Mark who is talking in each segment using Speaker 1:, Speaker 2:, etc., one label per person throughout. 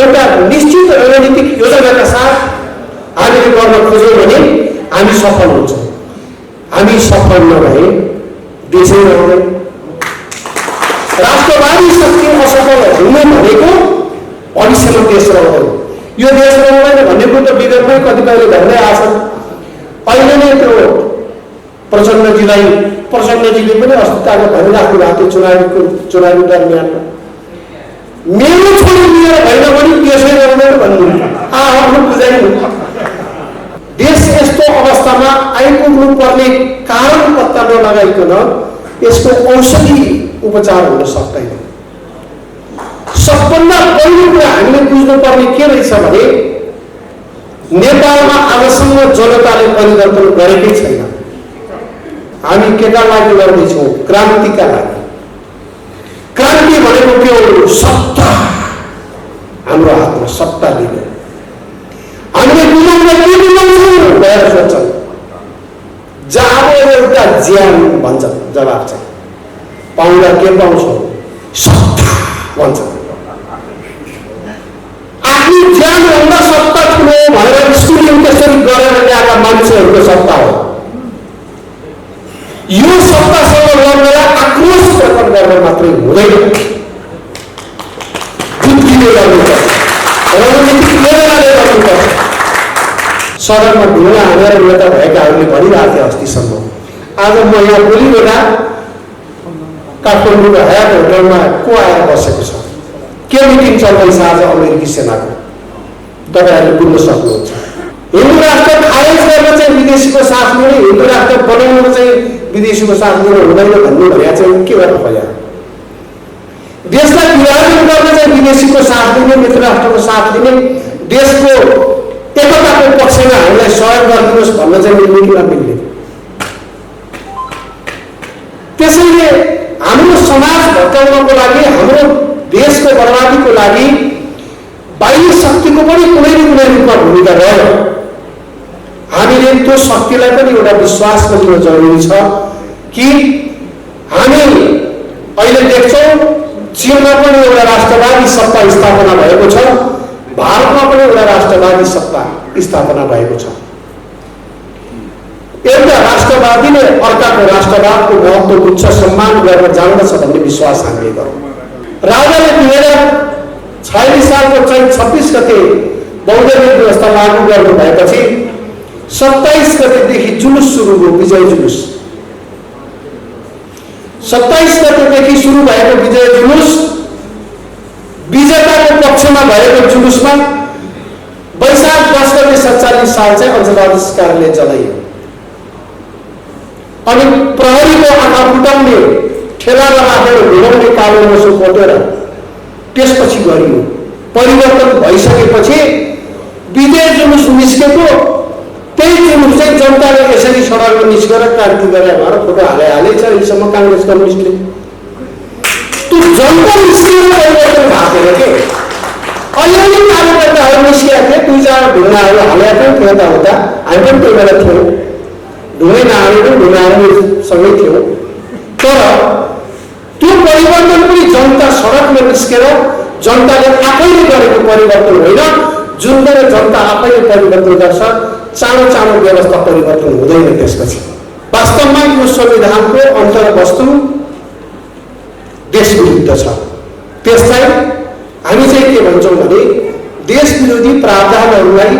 Speaker 1: एउटा निश्चित रणनीतिक योजनाका साथ हामीले गर्न खोज्यौँ भने हामी सफल हुन्छौँ। हामी सफल नभए देशै रहँदैन। राष्ट्रवादी शक्ति असफल हुनु भनेको भविष्यमा देश रहँदैन। यो देश रहँदैन भन्ने कुरो त विगतमै कतिपयले भन्दै आछन्। अहिले नै त्यो प्रचण्डजीले पनि अस्पतालमा भनिराख्नु भएको थियो चुनावी दरमियानमा मेरो छोरी लिएर भएन भने देशै रहँदैन भन्नु आफ्नो बुझाइनु। देश यस्तो अवस्थामा आइपुग्नु पर्ने कारण पत्ता नलगाइकन यसको औषधि उपचार हुन सक्दैन। सबभन्दा पहिलो कुरा हामीले बुझ्नुपर्ने के रहेछ भने नेपालमा आजसम्म जनताले परिवर्तन गरेकै छैन। हामी केका लागि लड्दैछौँ? क्रान्तिका लागि। क्रान्ति भनेको के हो? सत्ता हाम्रो हातमा सत्ता लिने। हामीले गुमाउन भएर सोच्छौँ। जहाँ एउटा ज्यान भन्छ जवाब चाहिँ पाउँदा के पाउँछौँ? सत्ता भन्छ। आफ्नो ज्यानभन्दा सत्ता ठुलो भनेर स्कुलिङ त्यसरी गरेर ल्याएका मान्छेहरूको सत्ता हो। यो सत्तासँग लड्नलाई आक्रोश प्रकट गरेर मात्रै हुँदैन। बुद्धिले गर्नुपर्छ, रणनीतिक योजनाले गर्नुपर्छ। सडकमा ढुङ्गा हानेर नेता भएकाहरूले भनिरहेको थिए अस्तिसम्म। आज म यहाँ बोलिरहेका काठमाडौँको हयात होटलमा को आएर बसेको छ? के मिटिङ चल्दैछ आज अमेरिकी सेनाको? तपाईँहरूले बुझ्न सक्नुहुन्छ। हिन्दू राष्ट्र खारेज गर्न चाहिँ विदेशीको साथ लिने, हिन्दू राष्ट्र बनाउन चाहिँ विदेशीको साथ लिनु हुँदैन भन्ने भने चाहिँ के गर्न खोज्या? देशलाई विभाजन गर्न चाहिँ विदेशीको साथ लिने, मित्र राष्ट्रको साथ लिने, देशको एकताको पक्षमा हामीलाई सहयोग गरिदिनुहोस् भन्न चाहिँ मिल्ने मिल्ने। त्यसैले हाम्रो समाज भत्काउनको लागि, हाम्रो देशको बर्बादीको लागि बाह्य शक्तिको पनि कुनै न कुनै रूपमा भूमिका रह्यो। हामीले त्यो शक्तिलाई पनि एउटा विश्वास गर्न जरुरी छ कि हामी अहिले देख्छौँ चीनमा पनि एउटा राष्ट्रवादी सत्ता स्थापना भएको छ, भारतमा पनि एउटा राष्ट्रवादी सत्ता स्थापना भएको छ। एउटा राष्ट्रवादीले अर्काको राष्ट्रवादको महत्त्व बुझ्छ, सम्मान गर्न जान्दछ भन्ने विश्वास हामीले गरौँ। राजाले 2046 सालको चैत 26 गते बौद्ध व्यवस्था लागू गर्नु भएपछि 27 गतेदेखि जुलुस सुरु भयो, विजय जुलुस। 27 गतेदेखि सुरु भएको विजय जुलुस विजेताको पक्षमा भएको जुलुसमा वैशाख 10 गते 47 साल चाहिँ अञ्चलाधीश कार्यालय जलाइयो। अनि प्रहरीको आँखा फुटाउने, ठेलामा राखेर घुमाउने कालो मोसो कोटेर त्यसपछि गरियो। परिवर्तन भइसकेपछि विजय जुलुस निस्केको, त्यही जुलुस चाहिँ जनताले यसरी सडकमा निस्केर क्रान्ति गरे भनेर फोटो हालेछ अहिलेसम्म काङ्ग्रेस कम्युनिस्टले। त्यो जनता निस्केर परिवर्तन भएको के अलिअलि कार्यकर्ताहरू निस्केका थिए, 2-4 ढुङ्गाहरू हालेका थिए यताउता। हामी पनि त्यही बेला थियौँ, ढुङ्गै नहाले पनि ढुङ्गाहरू सँगै थियौँ। तर त्यो परिवर्तन पनि जनता सडकमा निस्केर जनताले आफैले गरेको परिवर्तन होइन, जुन बेला जनता आफैले परिवर्तन गर्छ चाँडो चाँडो व्यवस्था परिवर्तन हुँदैन। त्यसपछि वास्तवमा यो संविधानको अन्तर्वस्तु देश विरुद्ध छ। त्यसलाई हामी चाहिँ के भन्छौँ भने देश विरोधी प्रावधानहरूलाई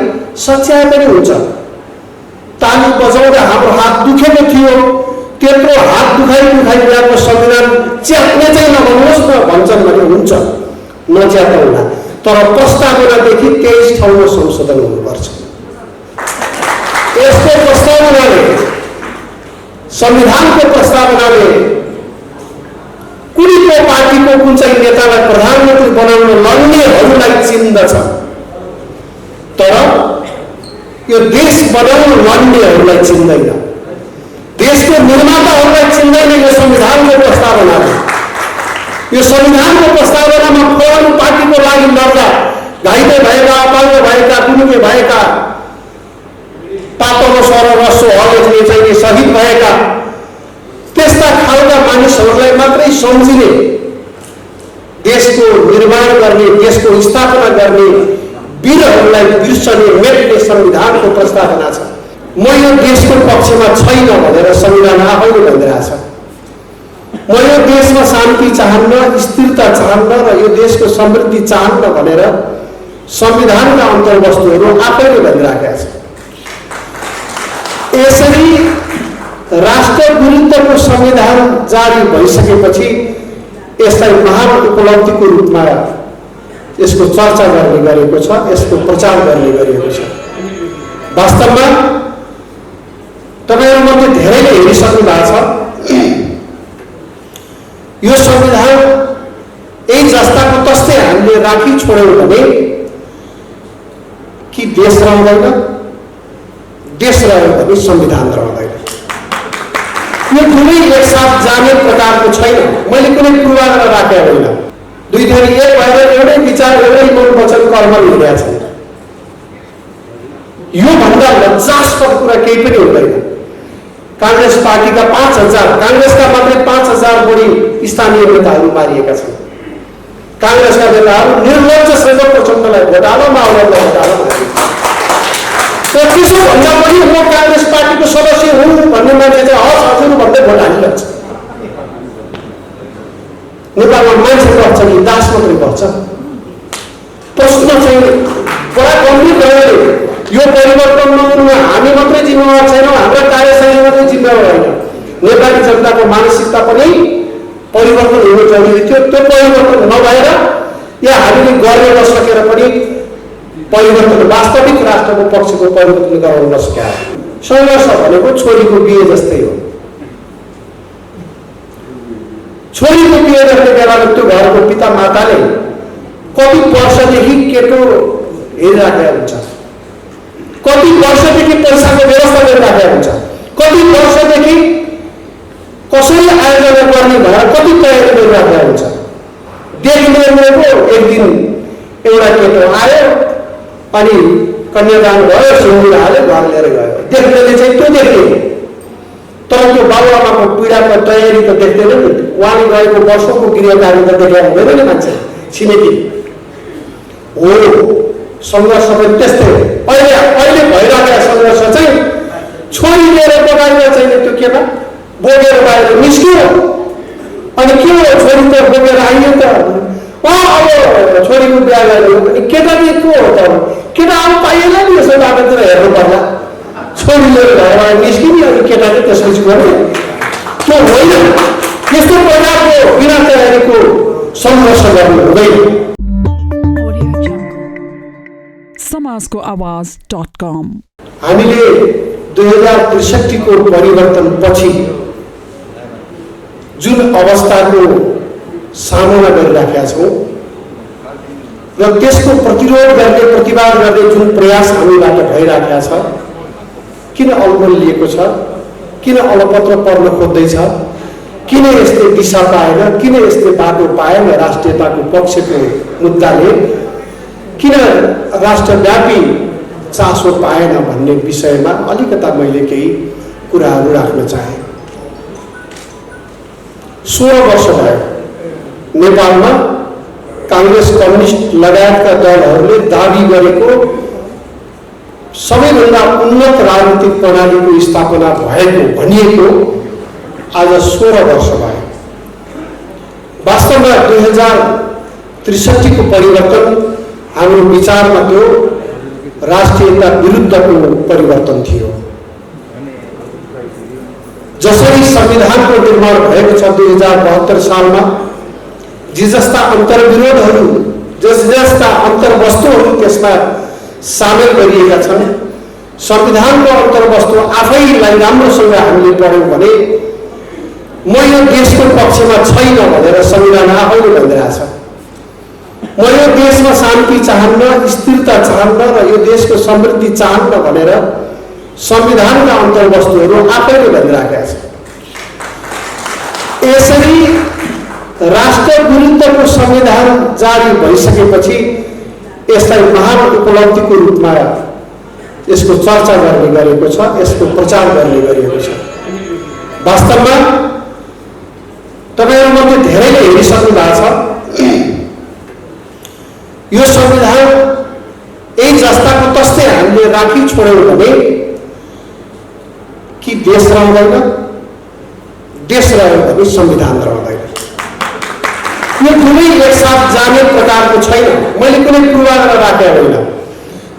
Speaker 1: सच्याए पनि हुन्छ। ताली बजाउँदा हाम्रो हात दुखेको थियो, त्यत्रो हात दुखाइरहेको संविधान च्यात्ने चाहिँ नभन्नुहोस् न भन्छन् भने हुन्छ, नच्यात्तौँला। तर प्रस्तावनादेखि 23 ठाउँमा संशोधन हुनुपर्छ। यस्तो प्रस्तावनाले, संविधानको प्रस्तावनाले कुनै पार्टीको कुन चाहिँ नेतालाई प्रधानमन्त्री बनाउन लड्नेहरूलाई चिन्दछ, तर यो देश बनाउन लड्नेहरूलाई चिन्दैन, देशको निर्माताहरूलाई चिन्दैन। यो संविधानको प्रस्तावनाले, यो संविधानको प्रस्तावनामा फलानु पार्टीको लागि लड्दा घाइते भएका, अपाङ्ग भएका, कुनुके भएका, पातलो सर रसो हलेजले चाहिँ शहीद भएका त्यस्ता खालका मानिसहरूलाई मात्रै सम्झिने देशको निर्माण गर्ने, देशको स्थापना गर्ने वीरहरूलाई बिर्सने मेट्ने संविधानको प्रस्तावना छ। म यो देशको पक्षमा छैन भनेर संविधान आफैले भनिरहेछ। म यो देशमा शान्ति चाहन्न, स्थिरता चाहन्न र यो देशको समृद्धि चाहन्न भनेर संविधानका अन्तर्वस्तुहरू आफैले भनिराखेका छ। यसरी राष्ट्र विरुद्धको संविधान जारी भइसकेपछि यसलाई महान उपलब्धिको रूपमा यसको चर्चा गर्ने गरेको छ, यसको प्रचार गर्ने गरेको छ। वास्तवमा तपाईहरुमध्ये धेरैले हेरिसक्नु भएको छ। यो संविधान यही जस्ताको तस्तै हामीले राखी छोड्यौं भने कि देश रहँदैन, देश रह्यो भने संविधान रहँदैन। यो दुवै एकसाथ जाने प्रकारको छैन। मैले कुनै पूर्वाग्रह राखेको होइन। दुई थरी एक भएर एउटै विचार, एउटै मन वचन कर्म हिँडेका छन्। यो भन्दा लज्जास्पद कुरा केही पनि हुँदैन। कांग्रेस पार्टीका 5000, कांग्रेसका मात्रै 5000 बढी स्थानीय नेताहरू मारिएका छन्। कांग्रेसका नेताहरू निर्लज्ज सहित प्रचण्डलाई भोट हाल, माओवादीलाई भोट हाल त्यसो भन्दा पनि म कांग्रेस पार्टीको सदस्य हुँ भन्ने मान्छे चाहिँ हस् हजुर भन्दै भोट हालिरहेछ। नेपालमा मान्छे बढ्छ कि दास मात्रै बढ्छ? प्रश्न चाहिँ बडा गम्भीर भयो। यो परिवर्तन नहुनुमा हामी मात्रै जिम्मेवार छैनौँ, हाम्रा कार्यशैली मात्रै जिम्मेवार होइन। नेपाली जनताको मानसिकता पनि परिवर्तन हुनु जरुरी थियो। त्यो परिवर्तन नभएर या हामीले गर्न नसकेर पनि परिवर्तन, वास्तविक राष्ट्रको पक्षको परिवर्तन गराउन नसकेका। संघर्ष भनेको छोरीको बिहे जस्तै हो। छोरीको बिहे गर्ने बेलामा त्यो घरको पिता माताले कति वर्षदेखि केटो हेरिराखेका हुन्छ, कति वर्षदेखि पैसाको व्यवस्था गरिराखेका हुन्छ, कति वर्षदेखि कसरी आयोजना गर्ने भएर कति तयारी गरिराखेका हुन्छ। देखिँदैको एक दिन एउटा केटो आयो अनि कन्यादान भयो, सिन्दुर हाल्यो, घर लिएर गयो। देख्नेले चाहिँ त्यो देख्ने, तर त्यो बाबुआमाको पीडाको तयारी त देख्दैन नि। उहाँले गएको वर्षको गृहकार्य त देखेर हुँदैन नि मान्छे छिमेकी हो। संघर्ष पनि त्यस्तै हो। अहिले भइरहेको संघर्ष चाहिँ छोरी लिएर बगाइमा चाहिँ त्यो केटा बोकेर बाहिर निस्क्यो। अनि के हो, छोरी त बोकेर आइयो त अब छोरीको बिहा गर्यो भने केटाले के हो त, केटा अब पाइएन नि यसो बाटोतिर हेर्नु पर्ला। छोरी लिएर घरबाट निस्किने अनि केटाले त्यसपछि गर्ने त्यो होइन। यस्तो प्रकारको बिना तयारीको संघर्ष गर्नु हुँदैन।
Speaker 2: समाजको आवाज.com
Speaker 1: हामीले 2063 को परिवर्तन पछि जुन अवस्थाको सामना गरिराखेका छौँ र त्यसको प्रतिरोध गर्ने, प्रतिवाद गर्ने जुन प्रयास हामीबाट भइराखेका छ, किन अलमल लिएको छ, किन अलपत्र पर्न खोज्दैछ, किन यस्तै दिशा पाएन, किन यस्तै बाटो पाएन, राष्ट्रियताको पक्षको मुद्दाले किन राष्ट्रव्यापी चासो पाएन भन्ने विषयमा अलिकता मैले केही कुराहरू राख्न चाहे। 16 वर्ष भयो नेपालमा कांग्रेस, कम्युनिस्ट लगायतका दलहरूले दाबी गरेको सबैभन्दा उन्नत राजनीतिक प्रणालीको स्थापना भएको भनिएको आज 16 वर्ष भयो। वास्तवमा 2063 को परिवर्तन हाम्रो विचारमा त्यो राष्ट्रियता विरुद्धको परिवर्तन थियो। जसरी संविधानको निर्माण भएको छ 2072 सालमा, जे जस्ता अन्तर्विरोधहरू, जस्ता अन्तर्वस्तुहरू त्यसमा सामेल गरिएका छन्, संविधानको अन्तर्वस्तु आफैलाई राम्रोसँग हामीले पढ्यौँ भने म यो देशको पक्षमा छैन भनेर संविधान आफैले भनिरहेछ। म यो देशमा शान्ति चाहन्न, स्थिरता चाहन्न र यो देशको समृद्धि चाहन्न भनेर संविधानका अन्तर्वस्तुहरू आफैले भनिराखेका छ। यसरी राष्ट्र विरुद्धको संविधान जारी भइसकेपछि यसलाई महान उपलब्धिको रूपमा यसको चर्चा गर्ने गरेको छ, यसको प्रचार गर्ने गरेको छ। वास्तवमा तपाईहरुमध्ये धेरैले हेरिसक्नु भएको छ। राखी छोड्यौँ भने कि देश रहँदैन, देश रह्यो भने संविधान रहँदैन। यो दुवै एकसाथ जाने प्रकारको छैन। मैले कुनै पूर्वाग्रह राखेको होइन।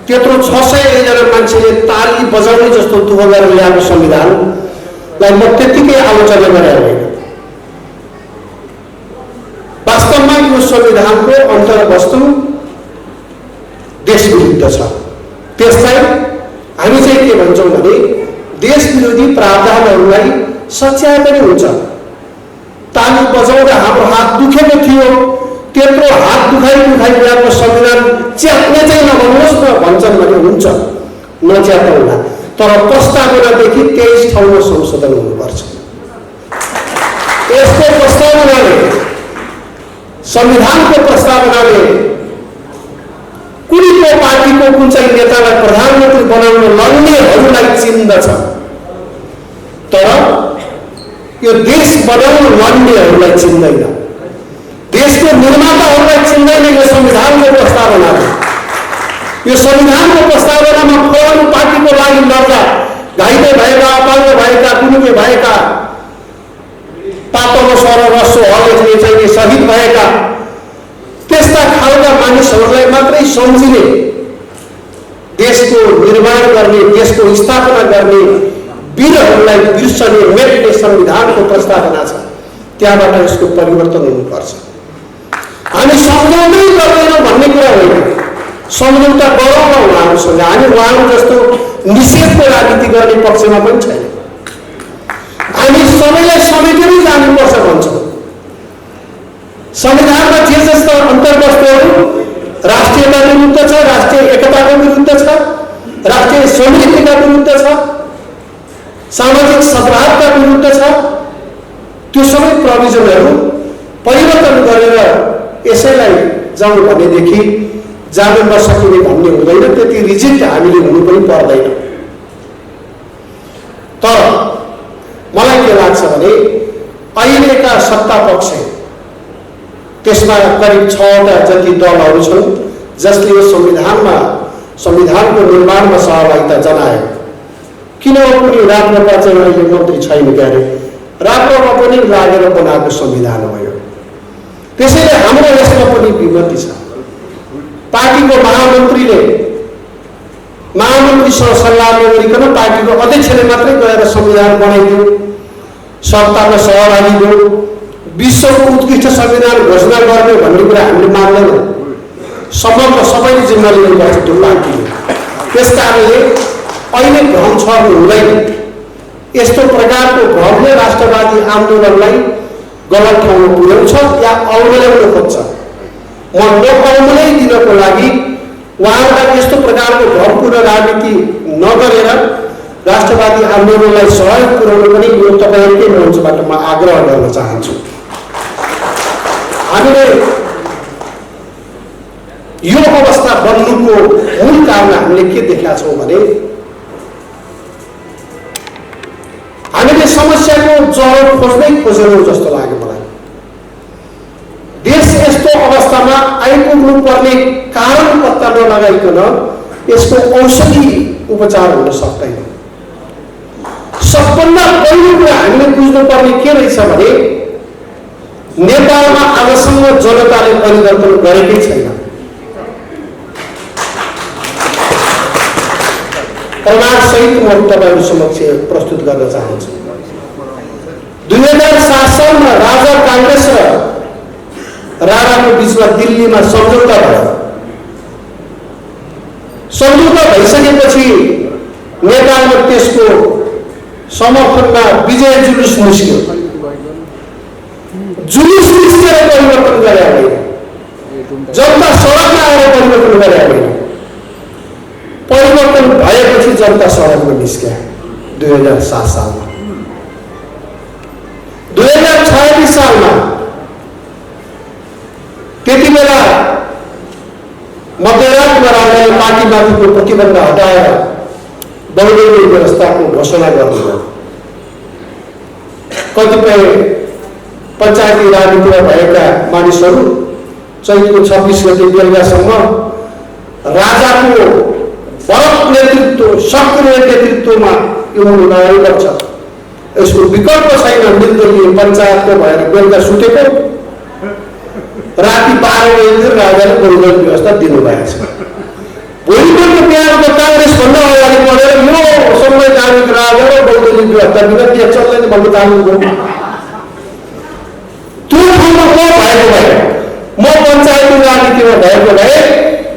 Speaker 1: त्यत्रो 600 जना मान्छेले ताली बजाउने जस्तो दुःख गरेर ल्याएको संविधानलाई म त्यत्तिकै आलोचना गरेको होइन। वास्तवमा यो संविधानको अन्तर्वस्तु देश विरुद्ध छ। त्यसलाई हामी चाहिँ के भन्छौँ भने देश विरोधी प्रावधानहरूलाई सच्याए पनि हुन्छ। ताली बजाउँदा हाम्रो हात दुखेको थियो, त्यत्रो हात दुखाइ ल्याएको संविधान च्यात्ने चाहिँ नभन्नुहोस् न भन्छन् भने हुन्छ, नच्यात्नुहुला। तर प्रस्तावनादेखि 23 ठाउँमा संशोधन हुनुपर्छ। यसको प्रस्तावनाले, संविधानको प्रस्तावनाले कुनै पार्टीको कुन चाहिँ नेतालाई प्रधानमन्त्री बनाउन लड्नेहरूलाई चिन्दछ, तर यो देश बनाउन लड्नेहरूलाई चिन्दैन, देशको निर्माताहरूलाई चिन्दैन। यो संविधानको प्रस्तावनाले, यो संविधानको प्रस्तावनामा फलानु पार्टीको लागि लड्दा घाइते भएका, अपाङ्ग भएका, गुरुके भएका, पातलो सर रसो हलले चाहिँ शहीद भएका त्यस्ता खालका मानिसहरूलाई मात्रै सम्झिने, देशको निर्माण गर्ने, देशको स्थापना गर्ने वीरहरूलाई बिर्सने मेट्ने संविधानको प्रस्तावना छ। त्यहाँबाट यसको परिवर्तन हुनुपर्छ। हामी सम्झौतै गर्दैनौँ भन्ने कुरा होइन, सम्झौता गरौँ न उहाँहरूसँग। हामी उहाँहरू जस्तो निषेधको राजनीति गर्ने पक्षमा पनि छैन। हामी सबैलाई समेटेरै जानुपर्छ भन्छौँ। संविधानमा जे जस्ता अन्तर्वस्तुहरू राष्ट्रियता विरुद्ध छ, राष्ट्रिय एकताको विरुद्ध छ, राष्ट्रिय समृद्धिका विरुद्ध छ, सामाजिक सद्भावका विरुद्ध छ, त्यो सबै प्रोभिजनहरू परिवर्तन गरेर यसैलाई जाउँ भनेदेखि जान नसकिने भन्ने हुँदैन। त्यति रिजिड हामीले हुनु पनि पर्दैन। तर मलाई के लाग्छ भने अहिलेका सत्ता पक्ष, त्यसमा करिब 6वटा जति दलहरू छन् जसले यो संविधानको निर्माणमा सहभागिता जनाए। किन पनि राप्रपा चाहिँ अहिले मन्त्री छैन क्यारे, राप्रपा पनि लागेर बनाएको संविधान हो यो। त्यसैले हाम्रो यसमा पनि विमति छ। पार्टीको महामन्त्रीसँग सल्लाह नगरिकन पार्टीको अध्यक्षले मात्रै गएर संविधान बनाइदियो, सत्तामा सहभागी भयो, विश्वको उत्कृष्ट संविधान घोषणा गर्ने भन्ने कुरा हामीले मान्दैनौँ। समग्र सबैले जिम्मा लिनुपर्छ त्यो पार्टीले। त्यस कारणले अहिले भ्रम छर्नु हुँदैन। यस्तो प्रकारको भ्रमले राष्ट्रवादी आन्दोलनलाई गलत ठाउँमा पुर्याउँछ या अवमल्याउन खोज्छ। म नअवमलै दिनको लागि उहाँहरूलाई यस्तो प्रकारको भ्रमपूर्ण राजनीति नगरेर राष्ट्रवादी आन्दोलनलाई सहयोग पुर्याउन पनि यो तपाईँहरूकै मञ्चबाट म आग्रह गर्न चाहन्छु। हामीले यो अवस्था बन्नुको मूल कारण हामीले के देखेका छौँ भने हामीले समस्याको जवाब खोजेनौँ जस्तो लाग्यो मलाई। देश यस्तो अवस्थामा आइपुग्नु पर्ने कारण पत्ता नलगाइकन यसको औषधि उपचार हुन सक्दैन। सबभन्दा पहिलो कुरा हामीले बुझ्नुपर्ने के रहेछ भने नेपालमा आजसम्म जनताले परिवर्तन गरेकै छैन। प्रमाणसहित म तपाईँहरू समक्ष प्रस्तुत गर्न चाहन्छु। 2007 सालमा राजा काङ्ग्रेस र राणाको बिचमा दिल्लीमा सम्झौता भयो। सम्झौता भइसकेपछि नेपालमा त्यसको समर्थनमा विजय जुलुस निस्क्यो। जुलुस निस्केर परिवर्तन गरे होइन, जनता सडकमा आएर परिवर्तन गरे होइन। परिवर्तन भएपछि जनता सडकमा निस्क्या 2007 सालमा। 2046 सालमा त्यति बेला मध्यरातमा राजाले पार्टीमाथिको प्रतिबन्ध हटाएर बहुदलीय व्यवस्थाको घोषणा गर्नुभयो। कतिपय पञ्चायती राजनीतिमा भएका मानिसहरू चैतको 26 गते बेलुकासम्म राजाको बरफ नेतृत्व नेतृत्व, सक्रिय नेतृत्वमा यो अगाडि बढ्छ। यसको विकल्प छैन। निर्दलीय पञ्चायतको भएर बेलुका सुतेको, राति 12 बजेतिर राजाले बहुदलीय व्यवस्था दिनुभएको छ। भोलिपल्ट बिहानको काङ्ग्रेसभन्दा अगाडि बढेर यो संवैधानिक राजा र बहुदलीय व्यवस्था बिना देश चल्दैन भन्ने थाल्नुभयो। त्यो ठाउँमा म भएको भए, म पञ्चायती राजनीतिमा भएको भए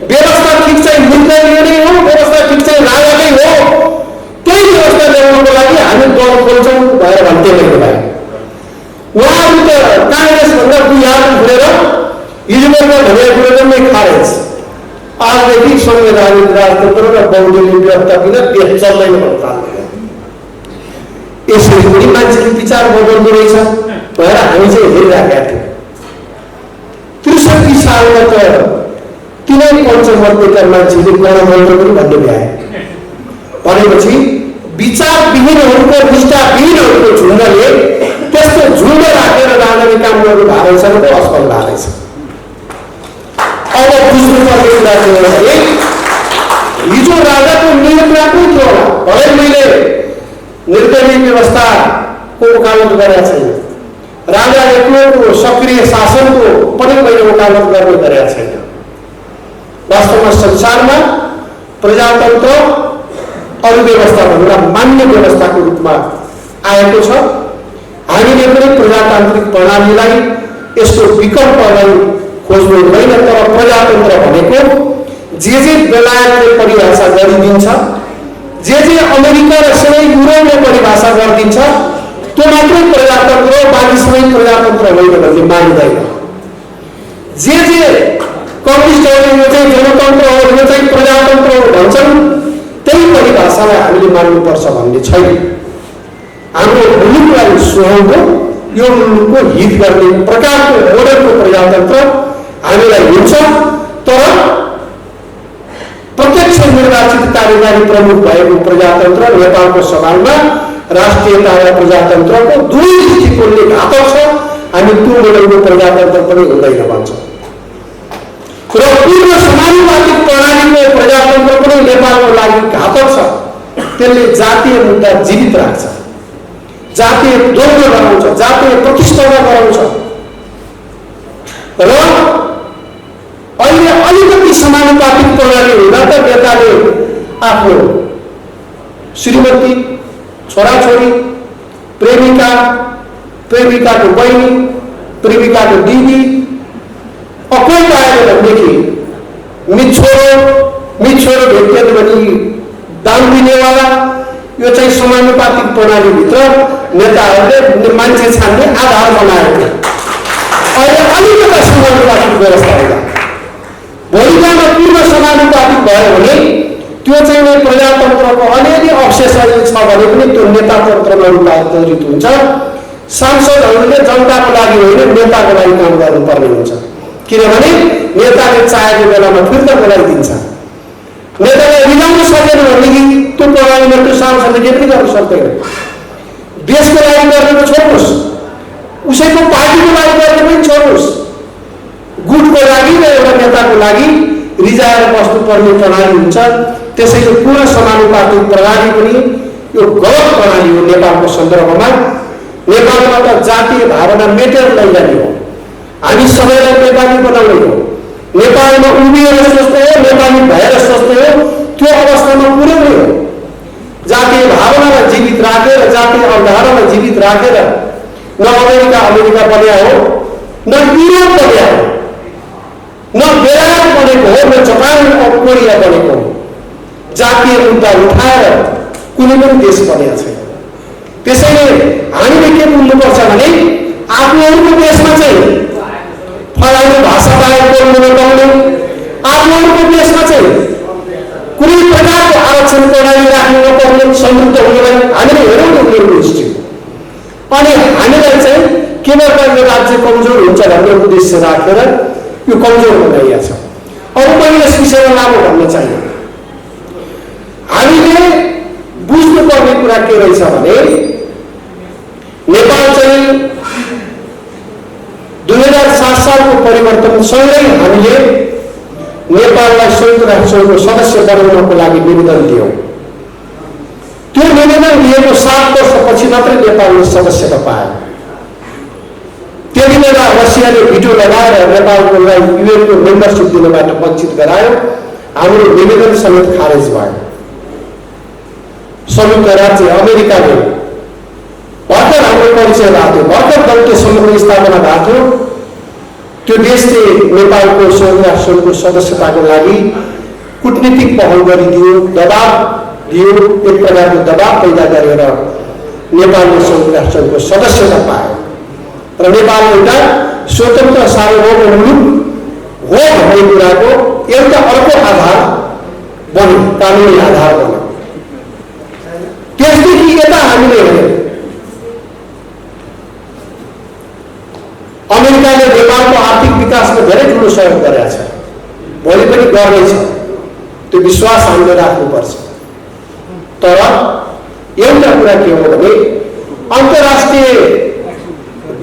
Speaker 1: व्यवस्था ठिक चाहिँ निर्दलीय नै हो, व्यवस्था ठिक चाहिँ राजाकै हो, त्यही व्यवस्था ल्याउनको लागि हामी दल खोल्छौँ भनेर भन्थे मैले भाइ। उहाँहरू त काङ्ग्रेसभन्दा बिहार घुरेर हिजोभन्दा भनेको कुरो जम्मै खारेज। आजदेखि संवैधानिक राजतन्त्र र बहुदलीय व्यवस्था बिना देश चल्दैन भन्नु थाल्दैन। यसरी पनि मान्छेले विचार बदल्दो रहेछ भनेर हामी चाहिँ हेरिराखेका थियौँ। 63 सालमा त तिनै पञ्चमतका मान्छेले गणतन्त्र पनि भन्ने भ्याए। भनेपछि विचारविहीनहरूको, निष्ठाविहीनहरूको झुन्डले त्यस्तो झुन्ड राखेर राजाले काम गर्नु भएको रहेछ त असफल भएको रहेछ। अब बुझ्नुपर्ने कुरा के हो भने हिजो राजाको नियन्त्रण पनि थियो होला। भलै मैले निर्दलीय व्यवस्थाको वकालत गरेका छैन, राजाको सक्रिय शासनको पनि मैले वकालत गर्ने गरेका छैन। वास्तवमा संसारमा प्रजातन्त्र अरू व्यवस्थाभन्दा मान्य व्यवस्थाको रूपमा आएको छ। हामीले पनि प्रजातान्त्रिक प्रणालीलाई, यसको विकल्पलाई खोज्नु हुँदैन। तर प्रजातन्त्र भनेको जे बेलायतले परिभाषा गरिदिन्छ, जे अमेरिका र सबै युरोपले परिभाषा गरिदिन्छ, त्यो मात्रै प्रजातन्त्र हो, बाँकी सबै प्रजातन्त्र होइन भन्ने मानिँदैन। जे कम्युनिस्टहरूले यो चाहिँ जनतन्त्र हो, यो चाहिँ प्रजातन्त्र हो भन्छन्, त्यही परिभाषालाई हामीले मान्नुपर्छ भन्ने छैन। हाम्रो मुलुकलाई सुहाउँदो, यो मुलुकको हित गर्ने प्रकारको मोडलको प्रजातन्त्र हामीलाई हुन्छ। तर प्रत्यक्ष निर्वाचित कार्यकारी प्रमुख भएको प्रजातन्त्र नेपालको सवालमा राष्ट्रियता र प्रजातन्त्रको दुई दृष्टिकोणले घातक छ। हामी त्यो मोडलको प्रजातन्त्र पनि हुँदैन भन्छौँ। र पूर्व समानुपातिक प्रणालीको प्रजातन्त्र पनि नेपालको लागि घातक छ। त्यसले जातीय मुद्दा जीवित राख्छ, जातीय द्वन्द्व गराउँछ, जातीय प्रतिस्पर्धा गराउँछ। र अहिले अलिकति समानुपातिक प्रणाली हुँदा त नेताले आफ्नो श्रीमती, छोराछोरी, प्रेमिका, प्रेमिकाको बहिनी, प्रेमिकाको दिदी, कोही पाएन भनेदेखि मिच्छोरो भेट्यो भने दान दिनेवाला, यो चाहिँ समानुपातिक प्रणालीभित्र नेताहरूले मान्छे छान्ने आधार बनाएको थियो। अहिले अलिकता समानुपातिक व्यवस्था हुँदा भोलिकामा पूर्ण समानुपातिक भयो भने त्यो चाहिँ प्रजातन्त्रको अलिअलि अवशेष छ भने पनि त्यो नेतातन्त्रमा रूपान्तरित हुन्छ। सांसदहरूले जनताको लागि होइन, नेताको लागि काम गर्नुपर्ने हुन्छ। किनभने नेताले चाहेको बेलामा फिर्ता बोलाइदिन्छ। नेतालाई रिजाउन सकेन भनेदेखि त्यो प्रणालीमा त्यो सांसदले के पनि गर्न सक्दैन। देशको लागि गर्ने त छोड्नुहोस्, उसैको पार्टीको लागि गर्ने पनि छोड्नुहोस्, गुटको लागि र एउटा नेताको लागि रिजाएर बस्नुपर्ने प्रणाली हुन्छ। त्यसैले पूर्ण समानुपातिक प्रणाली पनि यो गलत प्रणाली हो नेपालको सन्दर्भमा। नेपालमा त जातीय भावना मेटेर लैजाने हो, हामी सबैलाई नेपाली बनाउने हो, नेपालमा उभिएर सोच्ने हो, नेपाली भएर सोच्ने हो, त्यो अवस्थामा पुर्याउने हो। जातीय भावनालाई जीवित राखेर, जातीय अवधारणालाई जीवित राखेर न अमेरिका बन्या हो, न युरोप बन्या हो, न बेलायत बनेको हो, न जापान कोरिया बनेको हो। जातीय मुद्दा उठाएर कुनै पनि देश बनेको छैन। त्यसैले हामीले के बुझ्नुपर्छ भने आफ्नोहरूको देशमा चाहिँ फलानु भाषा बाहेक बोल्नु नपाउने, आफ्नोहरूको देशमा चाहिँ कुनै प्रकारको आरक्षण प्रणाली राख्नु नपर्ने, समृद्ध हुनलाई हामीले हेरौँ न उनीहरूको हिस्ट्री। अनि हामीलाई चाहिँ केवल यो राज्य कमजोर हुन्छ भन्ने उद्देश्य राखेर यो कमजोर बनाइएको छ। अब मैले यस विषयमा लामो भन्न चाहियो। हामीले बुझ्नुपर्ने कुरा के रहेछ भने नेपाल चाहिँ 2007 सालको परिवर्तनसँगै हामीले नेपाललाई संयुक्त राष्ट्रसङ्घको सदस्य बनाउनको लागि निवेदन दियौँ। त्यो निवेदन लिएको 7 वर्षपछि मात्रै नेपालले सदस्यता पायो। त्यति बेला रसियाले भिटो लगाएर नेपाललाई युएनको मेम्बरसिप दिनबाट वञ्चित गरायो। हाम्रो निवेदन समेत खारेज भयो। संयुक्त राज्य अमेरिकाले भर्खर हाम्रो परिचय राख्यो, भर्खर दलको समूहको स्थापना भएको थियो। त्यो देशले नेपालको संयुक्त राष्ट्रको सदस्यताको लागि कूटनीतिक पहल गरिदियो, दबाब दियो। एक प्रकारको दबाब पैदा गरेर नेपालले संयुक्त राष्ट्रको सदस्यता पायो र नेपाल एउटा स्वतन्त्र सार्वभौम मुलुक हो भन्ने कुराको एउटा अर्को आधार बन्यो, कानुनी आधार बन्यो। त्यसदेखि यता हामीले हेर्यौँ अमेरिकाले नेपालको आर्थिक विकासमा धेरै ठुलो सहयोग गरेको छ, भोलि पनि गर्नेछ। त्यो विश्वास हामीले राख्नुपर्छ। तर एउटा कुरा के हो भने अन्तर्राष्ट्रिय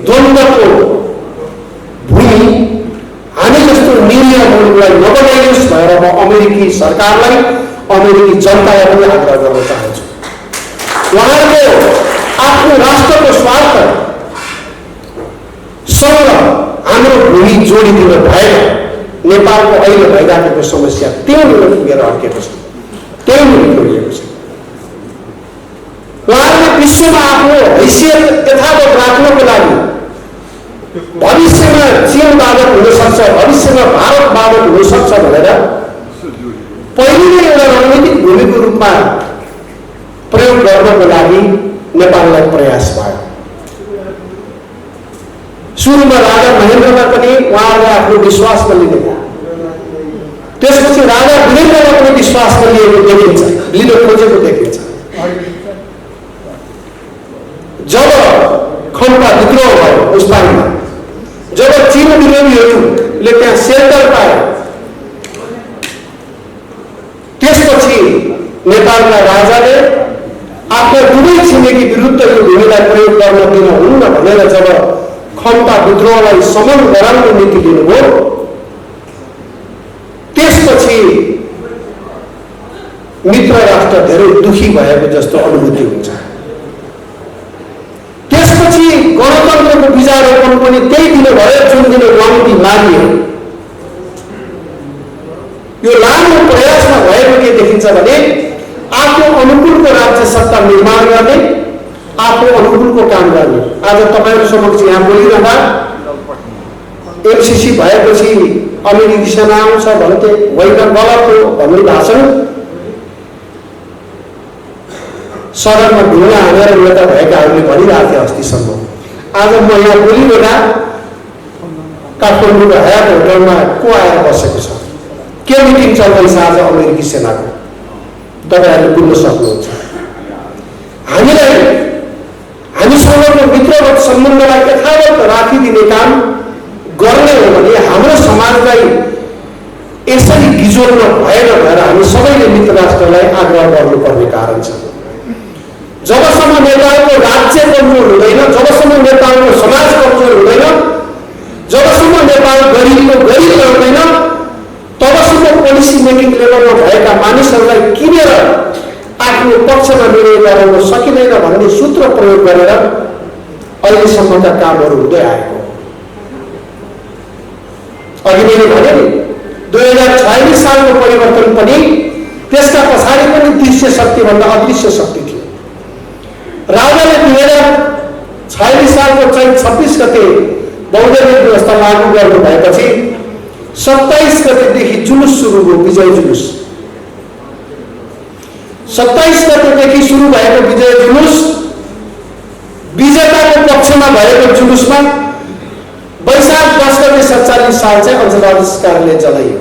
Speaker 1: द्वन्द्वको भूमि हामी जस्तो निरीह मुलुकलाई नबनाइयोस् भनेर म अमेरिकी सरकारलाई, अमेरिकी जनतालाई पनि आग्रह गर्न चाहन्छु। उहाँहरूको आफ्नो राष्ट्रको स्वार्थ सँग हाम्रो भूमि जोडिदिन भएन। नेपालको अहिले भइराखेको समस्या त्यहीँनिर पुगेर अड्केको छ, त्यहीँनिर जोडिएको छ। उहाँहरूले विश्वमा आफ्नो हैसियत यथावत राख्नको लागि भविष्यमा चीन बाधक हुन सक्छ, भविष्यमा भारत बाधक हुन सक्छ भनेर पहिले नै एउटा रणनीतिक भूमिको रूपमा प्रयोग गर्नको लागि नेपाललाई प्रयास भयो। सुरुमा राजा महेन्द्रमा पनि उहाँहरूले आफ्नो विश्वासमा लिनुभयो। त्यसपछि राजा वीरेन्द्रमा पनि विश्वासमा लिएको देखिन्छ, लिन खोजेको देखिन्छ। जब खम्पा विद्रोह भयो मुस्ताङमा, जब चीन विरोधीहरूले त्यहाँ सेल्टर पाए, त्यसपछि नेपालका राजाले आफ्नो दुवै छिमेकी विरुद्ध यो भूमिलाई प्रयोग गर्न दिन हुन्न भनेर जब खम्पा विद्रोहलाई समन गराउने नीति लिनुभयो, त्यसपछि मित्र राष्ट्र धेरै दुखी भएको जस्तो अनुभूति हुन्छ। त्यसपछि गणतन्त्रको बीजारोपण पनि त्यही दिन भयो जुन दिन गान्धी मारिए। यो लामो प्रयासमा भएको के देखिन्छ भने आफ्नो अनुकूलको राज्य सत्ता निर्माण गर्ने, आफ्नो अनुकूलको काम गर्ने। आज तपाईँहरू समक्ष यहाँ बोलिरहँदा एमसीसी भएपछि अमेरिकी सेना आउँछ भन्थे, होइन गलत हो भन्ने भाषण सदनमा ढुङ्गा हानेर नेता भएकाहरूले भनिरहेको थिए अस्तिसम्म। आज म यहाँ बोलिरहँदा काठमाडौँको हयात होटलमा को आएर बसेको छ, के मिटिङ चल्दैछ आज अमेरिकी सेनाको, तपाईँहरूले बुझ्न सक्नुहुन्छ। हामीसँगको मित्रवत सम्बन्धलाई यथावत राखिदिने काम गर्ने हो भने हाम्रो समाजलाई यसरी गिजोल्न भएन भनेर हामी सबैले मित्र राष्ट्रलाई आग्रह गर्नुपर्ने कारण छ। जबसम्म नेपालको राज्य कमजोर हुँदैन, जबसम्म नेपालको समाज कमजोर हुँदैन, जबसम्म नेपाल गरिबको गरिब रहँदैन, तबसम्म पोलिसी मेकिङ लेभलमा भएका मानिसहरूलाई किनेर आफ्नो पक्षमा निर्णय गराउन सकिँदैन भन्ने सूत्र प्रयोग गरेर अहिलेसम्मका कामहरू हुँदै आएको। अघि मैले भने 2046 सालको परिवर्तन पनि त्यसका पछाडि पनि दृश्य शक्तिभन्दा अदृश्य शक्ति थियो। राजाले 2046 सालको चैत 26 गते बौद्धनिक व्यवस्था लागू गर्नु भएपछि 27 गतेदेखि जुलुस सुरु भयो, विजय जुलुस। 27 गतेदेखि सुरु भएको विजय जुलुस विजेताको पक्षमा भएको जुलुसमा वैशाख 10 गते 47 साल चाहिँ अञ्चलाधिकारले जलाइयो।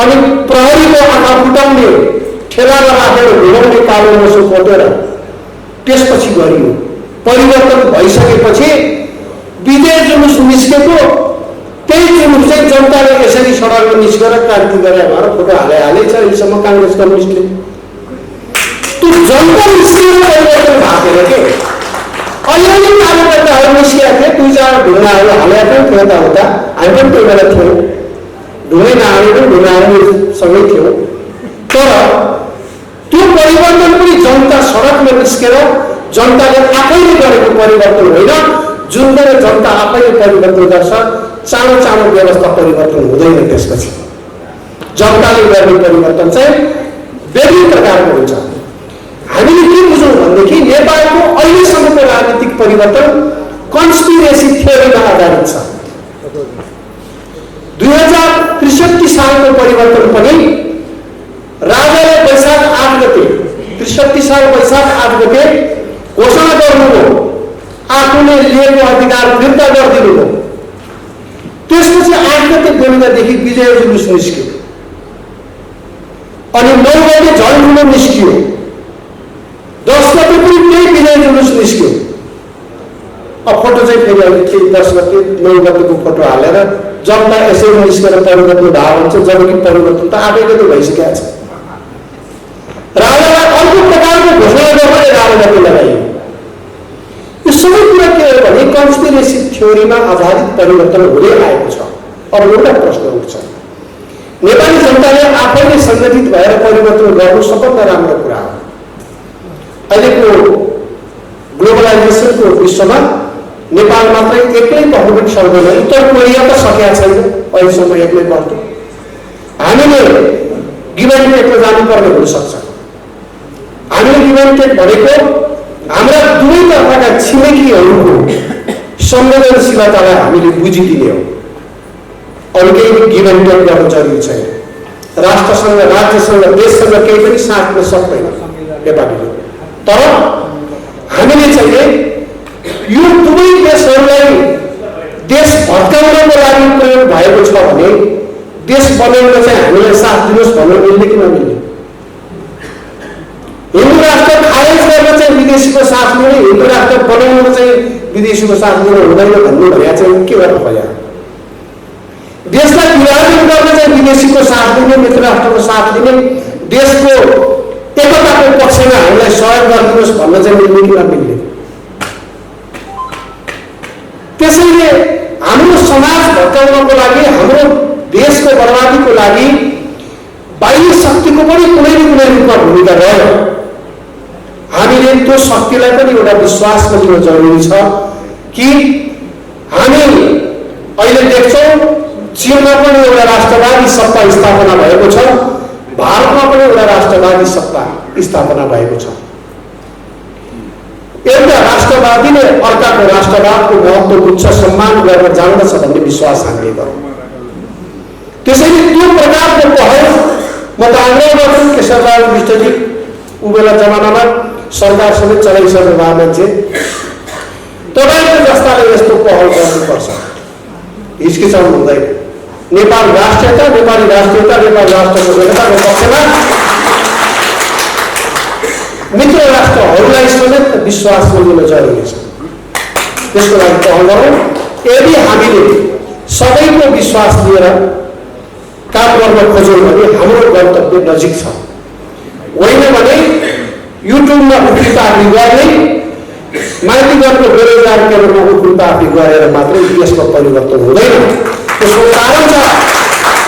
Speaker 1: अनि प्रहरीको आँखा फुटाउने ठेलामा राखेर घुमाउने कालो मोसो पोतेर त्यसपछि गरियो। परिवर्तन भइसकेपछि विजय जुलुस निस्केको, त्यही जुलुस चाहिँ जनताले यसरी सडकमा निस्केर क्रान्ति गरे भनेर फोटो हालेछ अहिलेसम्म काङ्ग्रेस कम्युनिस्टले। त्यो जनता निस्किएर परिवर्तन भएको के अलिअलि कार्यकर्ताहरू निस्किएको थिए, 2-4 ढुङ्गाहरू हालेका थिए यताउता, हामी पनि त्यो बेला थियौँ। ढुङ्गै नहाले पनि ढुङ्गा हाल्नेसँगै थियौँ। तर त्यो परिवर्तन पनि जनता सडकमा निस्केर जनताले आफैले गरेको परिवर्तन होइन, जुन बेला जनता आफैले परिवर्तन गर्छ चाँडो चाँडो व्यवस्था परिवर्तन हुँदैन। त्यसपछि जनताले गर्ने परिवर्तन चाहिँ विभिन्न प्रकारको हुन्छ। हामीले के बुझौँ भनेदेखि नेपालको अहिलेसम्मको राजनीतिक परिवर्तन कन्स्पिरेसी थियोरीमा आधारित छ। 2063 सालको परिवर्तन पनि राजाले वैशाख 8 गते 63 साल वैशाख 8 गते घोषणा गर्नुभयो, आफूले लिएको अधिकार फिर्ता गरिदिनु हो। त्यसपछि 8 गते बेलुकादेखि विजय जुलुस निस्क्यो अनि 9 गते झन् ठुलो निस्कियो, 10 गते पनि त्यही विजय जुलुस निस्क्यो। अब फोटो चाहिँ फेरि अहिले 10 गते 9 गतेको फोटो हालेर जनता यसरी निस्केर परिवर्तन भाव हुन्छ, जबकि परिवर्तन त 8 गते भइसकेको छ। राजालाई अर्को प्रकारको घोषणा गर्दै 11 गते लगाइयो। यो सबै कुरा के हो भने कन्स्पिरेसी थ्योरीमा आधारित परिवर्तन हुँदै आएको छ। अब एउटा प्रश्न उठ्छ, नेपाली जनताले आफैले सङ्गठित भएर परिवर्तन गर्नु सबभन्दा राम्रो कुरा हो। अहिलेको ग्लोबलाइजेसनको विश्वमा नेपाल मात्रै एक्लै बहुमुख सक्दैन। उत्तर कोरिया त सकेका छैन अहिलेसम्म एक्लै बढ्थ्यो। हामीले गिभ एन्ड टेकमा जानुपर्ने हुनसक्छ। हामीले गिभ एन्ड टेक भनेको हाम्रा दुवैतर्फका छिमेकीहरूको संवेदनशीलतालाई हामीले बुझिदिने हो। अरू केही गिभ एन्ड टेक गर्नु जरुरी छैन। राष्ट्रसँग, राज्यसँग, देशसँग केही पनि साट्न सक्दैन नेपालीले। तर हामीले चाहिँ यो दुवै देशहरूलाई देश भत्काउनको लागि प्रयोग भएको छ भने देश बनाउन चाहिँ हामीलाई साथ दिनुहोस् भन्न मिल्ने कि नमिल्ने? हिन्दू राष्ट्र खारेज गर्न चाहिँ विदेशीको साथ लिने, हिन्दू राष्ट्र बनाउन चाहिँ विदेशीको साथ लिनु हुँदैन भन्ने भने चाहिँ के गर्नु पर्यो? देशलाई विभाजन गर्न चाहिँ विदेशीको साथ दिने, मित्र राष्ट्रको साथ दिने, देशको एकताको पक्षमा हामीलाई सहयोग गरिदिनुहोस् भन्न चाहिँ मिल्ने कि नमिल्ने? त्यसैले हाम्रो समाज भत्काउनको लागि, हाम्रो देशको बर्बादीको लागि बाह्य शक्तिको पनि कुनै न कुनै रूपमा भूमिका रह्यो। हामीले त्यो शक्तिलाई पनि एउटा विश्वासमा लिनु जरुरी छ कि हामी अहिले देख्छौँ चीनमा पनि एउटा राष्ट्रवादी सत्ता स्थापना भएको छ, भारतमा पनि एउटा राष्ट्रवादी सत्ता स्थापना भएको छ। एउटा राष्ट्रवादीले अर्काको राष्ट्रवादको महत्त्व बुझ्छ, सम्मान गर्न जान्दछ भन्ने विश्वास हामीले गरौँ। त्यसैले त्यो प्रकारको पहल म त आग्रह गर्छु केशरबहादुर विष्टजी ऊ बेला जमानामा सरकार समेत चलाइसक्नु भएको मान्छे, तपाईँको जस्ताले यस्तो पहल गर्नुपर्छ, हिचकिचाउनु हुँदैन। नेपाल राष्ट्रियता, नेपाली राष्ट्रियता, नेपाल राष्ट्रको एकताको पक्षमा मित्र राष्ट्रहरूलाई समेत विश्वासमा लिन जरुरी छ। त्यसको लागि पहल गरौँ। यदि हामीले सबैको विश्वास लिएर काम गर्न खोज्यौँ भने हाम्रो गन्तव्य नजिक छ। होइन भने युट्युबमा उफ्रीताफ्री गर्ने, माइतीगढको बेरोजगार केन्द्रमा उफ्रीताफ्री गरेर मात्रै देशको परिवर्तन हुँदैन। त्यसको कारण छ।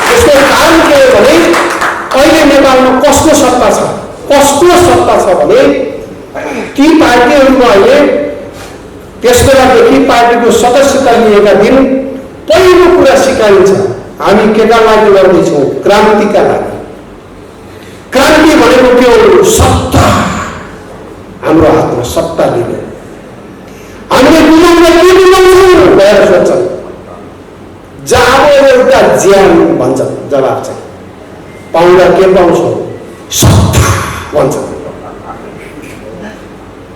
Speaker 1: त्यसको कारण के हो भने अहिले नेपालमा कसको सत्ता छ? कसको सत्ता छ भने ती पार्टीहरूमा अहिले त्यस बेलादेखि पार्टीको सदस्यता लिएका दिन पहिलो कुरा सिकाइन्छ, हामी केका लागि गर्दैछौँ? क्रान्तिका लागि। क्रान्ति भनेको के हो? सत्ता। हाम्रो हातमा सत्ता लिने। हामीले गुमाउन के गुमाउँछौँ भनेर सोच्छौँ। जहाँ एउटा ज्यान भन्छ, जवाब चाहिँ पाउँदा के पाउँछौँ? सत्ता भन्छ।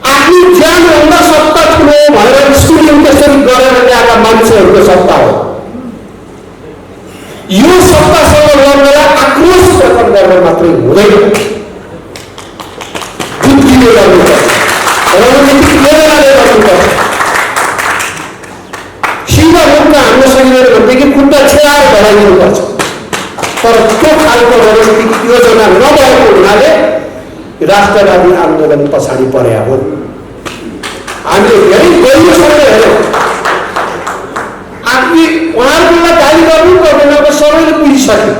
Speaker 1: आफ्नो ज्यानभन्दा सत्ता ठुलो भनेर स्कुलिङ त्यसरी गरेर ल्याएका मान्छेहरूको सत्ता हो। यो सत्तासँग लड्नलाई आक्रोश प्रकट गर्न मात्रै हुँदैन, बुद्धिले गर्नुपर्छ, रणनीतिक प्रेरणाले गर्नुपर्छ। सिधा मुखमा हाम्रो शरीरहरूदेखि खुट्टा छेडाएर ढलाइदिनुपर्छ। तर त्यो खालको रणनीतिक योजना नभएको हुनाले राष्ट्रवादी आन्दोलन पछाडि परेका हुन्। हामीले धेरै गहिरोसँग हेऱ्यौँ। उहाँहरूलाई गाली गर्नु पर्दैन, अब सबैले बुझिसक्यो।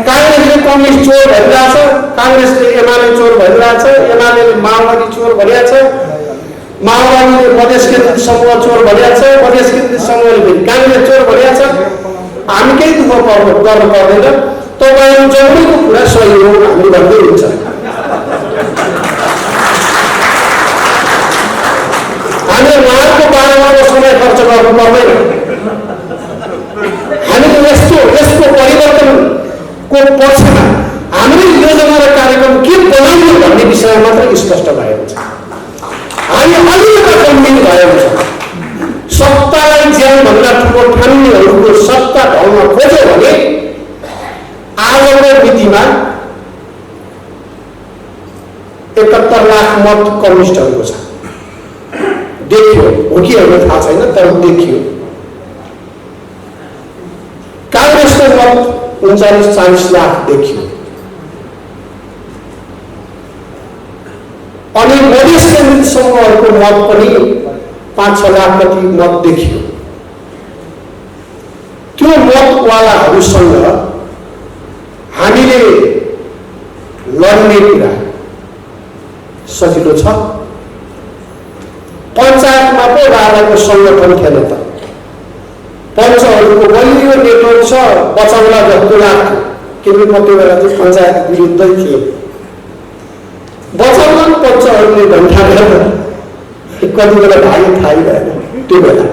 Speaker 1: काङ्ग्रेसले कम्युनिस्ट चोर भनिरहेछ, काङ्ग्रेसले एमाले चोर भनिरहेछ, एमाले माओवादी चोर भनिरहेछ, माओवादीले मधेस केन्द्रित समूह चोर भनिरहेछ, मधेस केन्द्रित समूहले फेरि काङ्ग्रेस चोर भनिरहेछ। हामी केही दुःख गर्नु पर्दैन, तपाईँ जौडीको कुरा सही हो हामी भन्दै हुन्छ। हामीले उहाँको बारेमा समय खर्च गर्नु पर्दैन। हामीले यसको परिवर्तनको पक्षमा हामीले योजना र कार्यक्रम के बनाउनु भन्ने विषयमा मात्र स्पष्ट भएको छ। हामी अलिकति गम्भीर भएको छ। सत्तालाई ज्यानभन्दा ठुलो ठान्नेहरूको सत्ता ढल्न खोज्यो भने आजको मितिमा 71 लाख मत कम्युनिस्टहरूको छ। देखियो हो कि होइन थाहा छैन, तर देखियो। काङ्ग्रेसको मत 39-40 लाख देखियो। अनि मधेस केन्द्रित समूहहरूको मत पनि 5-6 लाख कति मत देखियो। त्यो मतवालाहरूसँग हामीले लड्ने कुरा सजिलो छ। पञ्चायतमा पो राजाको सङ्गठन थिएन त, पञ्चहरूको बलियो नेटवर्क छ, बचाउला जस्तो लाग्थ्यो। किनकि कति बेला चाहिँ पञ्चायत विरुद्धै थियो। बचाउला पञ्चहरूले भन्दा कति बेला भाइ थाहै भएन। त्यो बेला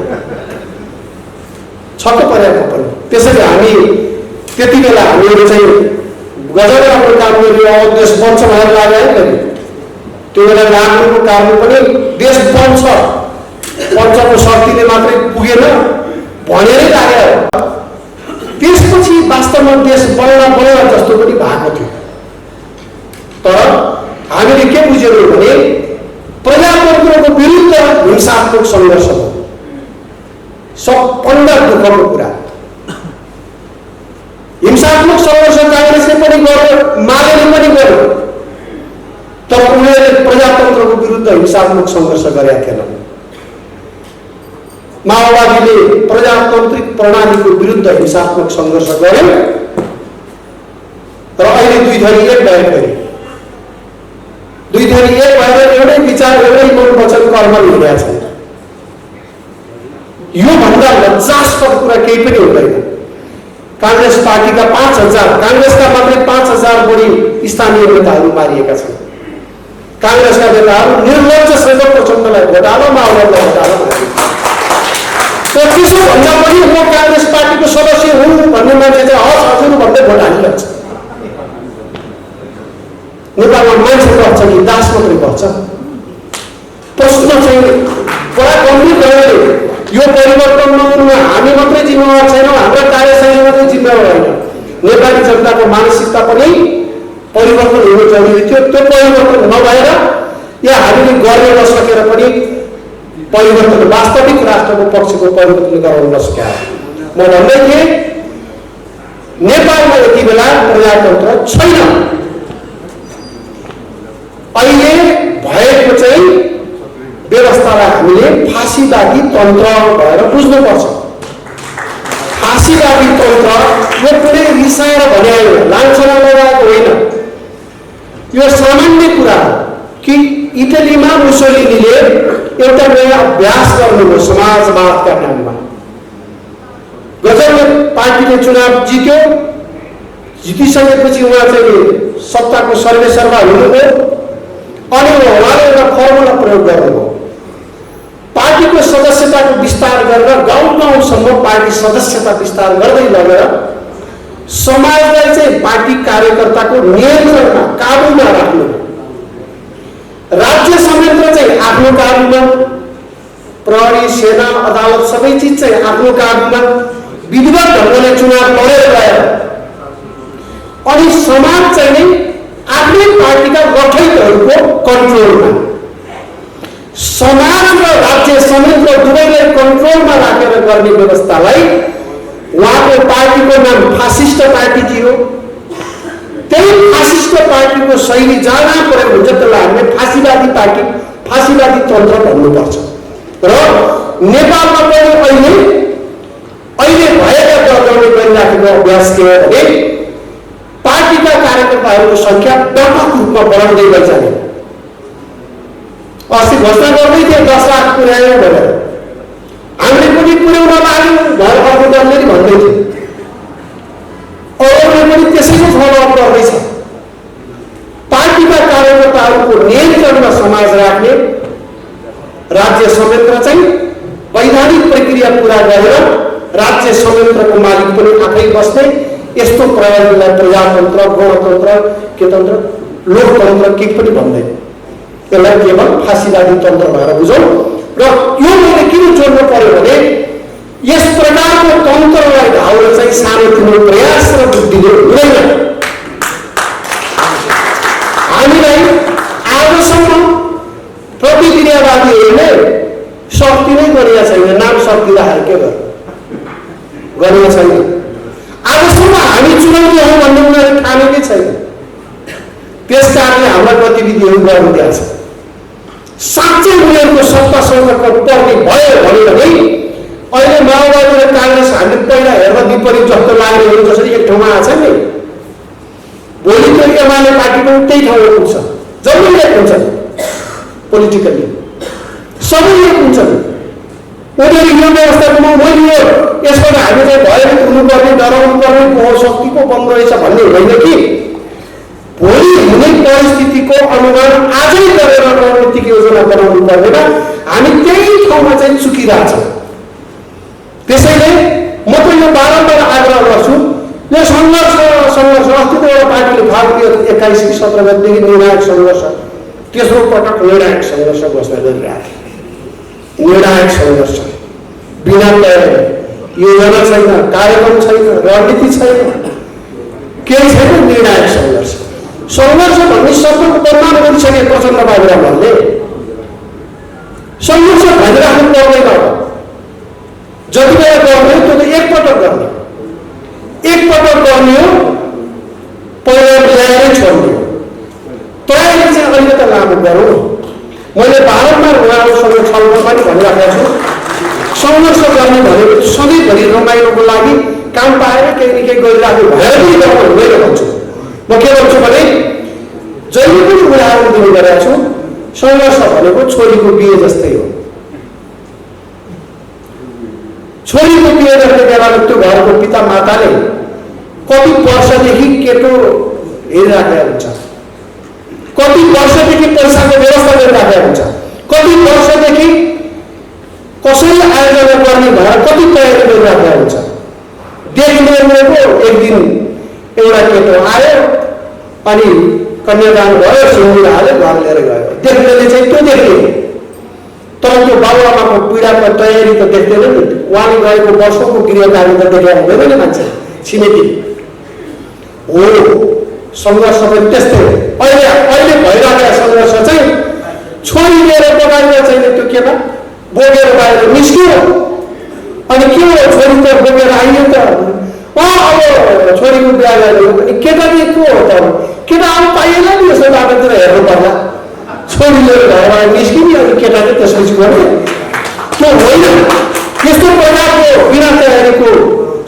Speaker 1: छक्क परेको पनि। त्यसैले हामी त्यति बेला हामीहरू चाहिँ गजब राम्रो काम गर्यो, देश बन्छ भनेर लाग्यो है। त्यो बेला लाग्नुको कारण पनि देश बन्छ, पञ्चको शक्तिले मात्रै पुगेन भनेरै लाग्यो। त्यसपछि वास्तवमा देश बल्ल जस्तो पनि भएको थियो। तर हामीले के बुझ्यौँ भने प्रजातन्त्रको विरुद्ध हिंसात्मक सङ्घर्ष हो। सबभन्दा दुःखको कुरा हिंसात्मक सङ्घर्ष काङ्ग्रेसले पनि गर्यो, मालेले पनि गर्यो, तर उनीहरूले प्रजातन्त्रको विरुद्ध हिंसात्मक सङ्घर्ष गरेका थिएनन्। माओवादीले प्रजातान्त्रिक प्रणालीको विरुद्ध हिंसात्मक सङ्घर्ष गर्यो र अहिले दुई थरी एक भएर एउटै विचार, एउटै मन वचन कर्म हिँडेका छन्। योभन्दा लज्जास्पद कुरा केही पनि हुँदैन। काङ्ग्रेस पार्टीका 5000, काङ्ग्रेसका मात्रै 5000 बढी स्थानीय नेताहरू मारिएका छन्। काङ्ग्रेसका नेताहरू निर्लज्जसँग प्रचण्डलाई घोटालो, माओवादीलाई घोटालो भनेको। त्यसो भन्दा पनि म काङ्ग्रेस पार्टीको सदस्य हुँ भन्ने मान्छे चाहिँ हस् हजुर भन्दै भोट हालिरहेछ। नेपालमा मान्छे गर्छ कि दास मात्रै गर्छ? प्रश्न चाहिँ बडा गम्भीर भयो। यो परिवर्तन नहुनुमा हामी मात्रै जिम्मेवार छैनौँ, हाम्रा कार्यशैली मात्रै जिम्मेवार होइन, नेपाली जनताको मानसिकता पनि परिवर्तन हुनु जरुरी थियो। त्यो परिवर्तन नभएर या हामीले गर्न नसकेर पनि परिवर्तन, वास्तविक राष्ट्रको पक्षको परिवर्तन गराउन नसक्या। म भन्दै थिएँ नेपालमा यति बेला प्रजातन्त्र छैन। अहिले भएको चाहिँ व्यवस्थालाई हामीले फाँसीवादी तन्त्र भएर बुझ्नुपर्छ। फाँसीवादी तन्त्र यो कुनै रिसाएर भने होइन, लान्छना लगाएको होइन। यो सामान्य कुरा हो कि इटलीमा मुसोलिनीले एउटा नयाँ अभ्यास गर्नुभयो समाजवादका नाममा। गजबले पार्टीले चुनाव जित्यो, जितिसकेपछि उहाँ चाहिँ सत्ताको सर्वेसर्वा हुनुभयो। अनि उहाँले एउटा फर्मुला प्रयोग गर्नुभयो। पार्टीको सदस्यताको विस्तार गरेर गाउँ-गाउँसम्म पार्टी सदस्यता विस्तार गर्दै लगेर समाजलाई चाहिँ पार्टी कार्यकर्ताको नियन्त्रणमा, काबुमा राख्नु। राज्य संयन्त्र चाहिँ आफ्नो काबुमा, प्रहरी, सेना, अदालत सबै चिज चाहिँ आफ्नो काबुमा, विधिवत ढङ्गले चुनाव लडेर गएर अनि समाज चाहिँ नै आफ्नै पार्टीका रथैतहरूको कन्ट्रोलमा। समाज र राज्य संयन्त्र दुवैलाई कन्ट्रोलमा राखेर गर्ने व्यवस्थालाई उहाँको पार्टीको नाम फासिस्ट पार्टी थियो। त्यही फासिस्ट पार्टीको शैली जहाँ प्रयोग हुन्छ त्यसलाई हामीले फाँसीवादी पार्टी, फाँसीवादी तन्त्र भन्नुपर्छ। र नेपालमा पनि अहिले भएका दलहरूले गरिराखेको अभ्यास के हो भने पार्टीका कार्यकर्ताहरूको सङ्ख्या व्यापक रूपमा बढाउँदै गइजाने। अस्ति घोषणा गर्दै थिए 10 लाख पुर्यायो भनेर, हामीले पनि पुर्याउन लाग्यो घर अर्को दलले नि भन्दै थियो, अरूले पनि त्यसैको फलोअप गर्दैछ। पार्टीका कार्यकर्ताहरूको नियन्त्रणमा समाज राख्ने, राज्य संयन्त्र चाहिँ वैधानिक प्रक्रिया पूरा गरेर राज्य संयन्त्रको मालिक पनि आफै बस्ने, यस्तो प्रणालीलाई प्रजातन्त्र, गणतन्त्र, के तन्त्र, लोकतन्त्र के पनि भन्दैन। यसलाई केवल फाँसीवादी तन्त्र भएर बुझौँ। र यो मैले किन जोड्नु पर्यो भने यस प्रकारको तन्त्रलाई ढाउन चाहिँ सानोतिनो प्रयास र बुद्धिले हुँदैन। हामीलाई आजसम्म प्रतिक्रियावादीहरूले शक्ति नै गरेका छैन, नाम शक्ति राखेर के गरेका छैन। आजसम्म हामी चुनौती हौँ भन्ने उनीहरूले ठानेकै छैन। त्यस कारणले हाम्रा गतिविधिहरू गरिदिएको छ। साँच्चै उनीहरूको सत्तासँग पर्ने भयो भने अहिले माओवादी र काङ्ग्रेस हामीले पहिला हेर्दा विपरीत जस्तो लाग्ने हो, जसरी एक ठाउँमा आएको छ नि, भोलि त एमाले पार्टी पनि त्यही ठाउँमा पुग्छ। जम्मै एक हुन्छ पोलिटिकल्ली, सबै एक हुन्छन्। उनीहरू यो व्यवस्थामा मैले यसबाट हामी चाहिँ भयभीत हुनुपर्ने, डराउनु पर्ने, शक्तिको बन्द रहेछ भन्ने होइन कि भोलि हुने परिस्थितिको अनुमान आजै गरेर रणनीतिक योजना बनाउनु पर्दैन। हामी त्यही ठाउँमा चाहिँ चुकिरहेछौँ। त्यसैले म त यो बारम्बार आग्रह गर्छु, यो सङ्घर्ष अस्ति त एउटा पार्टीले फागुन 21 कि 17 गतिदेखि निर्णायक सङ्घर्ष, तेस्रो पटक निर्णायक सङ्घर्ष घोषणा गरिरहेको। निर्णायक सङ्घर्ष बिना योजना छैन, कार्यक्रम छैन, रणनीति छैन, केही छैन। निर्णायक सङ्घर्ष भन्ने शब्दको बदनाम गरिसके प्रचण्ड बाबुरामहरूले। सङ्घर्ष भनिराख्नु पर्दैन। जति बेला गर्ने त्यो त एकपटक गर्ने हो, पहिला मिलाएरै छोड्ने हो। तयारी चाहिँ अलिकति लामो गरौँ। मैले बारम्बार उहाँहरूसँग छलफल पनि भनिराखेको छु, सङ्घर्ष गर्ने भनेको सधैँभरि रमाइलोको लागि काम पाएर केही न केही गरिराख्नु भएर पनि गर्नु हुँदैन भन्छु। म के भन्छु भने जहिले पनि उदाहरण दिने गरेको छु, सङ्घर्ष भनेको छोरीको बिहे जस्तै हो। छोरीको बिहे गर्ने बेलामा त्यो घरको पिता माताले कति वर्षदेखि केटो हेरिराखेका हुन्छ, कति वर्षदेखि पैसाको व्यवस्था गरिराखेका हुन्छ, कति वर्षदेखि कसैले आयोजना गर्ने भएर कति तयारी गरिराखेका हुन्छ। देखिनेको एक दिन एउटा केटो आयो अनि कन्यादान भयो, सिन्दुर हाल्यो, घर लिएर गयो। देख्नेले चाहिँ त्यो देख्ने, तर त्यो बाबुआमाको पीडाको तयारी त देख्दैन नि। उहाँले गएको वर्षौँको गृहकार्य त देखेर हुँदैन नि मान्छे, छिमेकी हो। सङ्घर्ष पनि त्यस्तै हो। अहिले भइरहेको सङ्घर्ष चाहिँ छोरी लिएर बगाएर चाहिँ त्यो केटा बोकेर बाहिर निस्क्यो। अनि के हो, छोरी त बोकेर आइयो त, अब छोरीको बिहा गर्यो भने केटा चाहिँ को हो त? केटा अब पाइएन नि, यसो बाटोतिर हेर्नु पर्ला। छोरी लिएर घरबाट निस्किने अनि केटा चाहिँ त्यसपछि गर्ने, त्यो होइन। यस्तो प्रकारको बिना तयारीको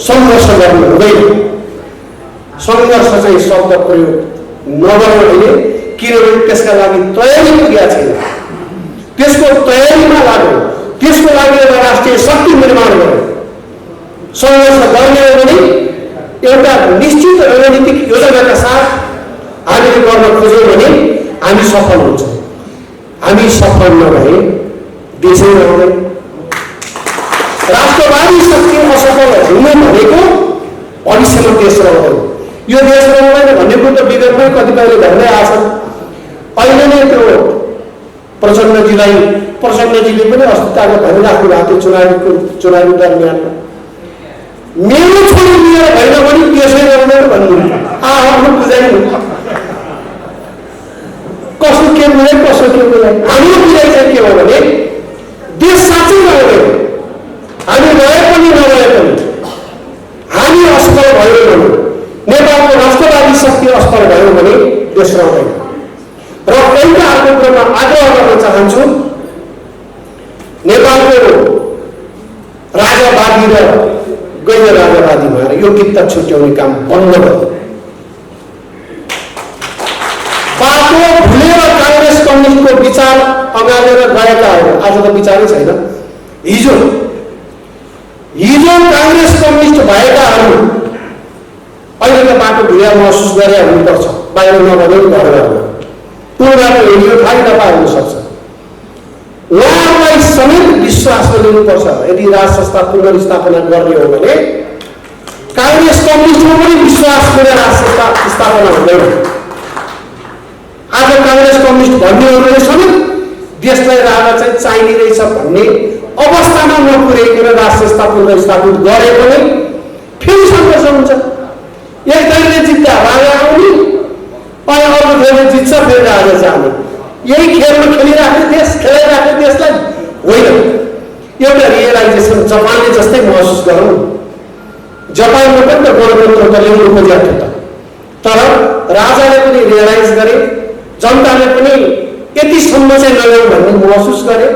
Speaker 1: सङ्घर्ष गर्नु हुँदैन। सङ्घर्ष चाहिँ शब्द प्रयोग नगर्नु भने, किनभने त्यसका लागि तयारी पुगेको छैन। त्यसको तयारीमा लाग्यो, त्यसको लागि एउटा राष्ट्रिय शक्ति निर्माण गर्यो। सङ्घर्ष गर्ने हो भने एउटा निश्चित रणनीतिक योजनाका साथ हामीले गर्न खोज्यौँ भने हामी सफल हुन्छौँ। हामी सफल नभए देशै रहँदैन। राष्ट्रवादी शक्ति असफल हुनु भनेको भविष्यमा देश रहँदैन। यो देश रहँदैन भन्ने कुरो त विगतमै कतिपयले भन्दै आछन्। अहिले नै त्यो प्रचण्डजीले पनि अस्तित्वको भनिराख्नु भएको थियो चुनावी दरमियानमा, मेरो छोरी लिएर भएन भने देशै रहँदैन भन्नु। आफ्नो बुझाइ कसो के बुझाइ, कसो के बुझाइ। हाम्रो बुझाइ चाहिँ के हो भने देश साँच्चै रहँदैन। हामी रहे पनि नरहे पनि हामी असफल भयो भने, नेपालको राष्ट्रवादी शक्ति असफल भयो भने देश रहँदैन। र एउटा अर्को कुरामा आग्रह गर्न चाहन्छु, नेपालको राजावादी र गैर राजावादी भएर यो किता छुट्याउने काम बन्द गर्नु। बाटो भुलेर काङ्ग्रेस कम्युनिस्टको विचार अगालेर गएकाहरू आज त विचारै छैन। हिजो काङ्ग्रेस कम्युनिस्ट भएकाहरू अहिले त बाटो ढिला महसुस गरे हुनुपर्छ, बाहिर नभने घरहरूमा पूर्णबाट हिँड्यो थाहै नपाए हुनसक्छ। उहाँहरूलाई समेत विश्वासमा लिनुपर्छ। यदि राज संस्था पुनर्स्थापना गर्ने हो भने काङ्ग्रेस कम्युनिस्टमा पनि विश्वास गरेर राज संस्था स्थापना हुँदैन। आज काङ्ग्रेस कम्युनिस्ट भन्नेहरूले समेत देशलाई राजा चाहिँ चाहिने रहेछ भन्ने अवस्थामा नपुर्याइकन राज संस्था पुनर्स्थापित गरे पनि फेरि सङ्घर्ष हुन्छ। एक दलले जित्दा राजा आउने, अनि अर्को दलले जित्छ फेरि राजा जाने। यही खेलमा खेलिराख्ने देशलाई होइन। एउटा रियलाइजेसन जापानले जस्तै महसुस गरौँ। जापानमा पनि त गणतन्त्र त ल्याउनु खोजेको थियो त, तर राजाले पनि रियलाइज गरे, जनताले पनि यतिसम्म चाहिँ नल्याउँ भन्ने महसुस गरे।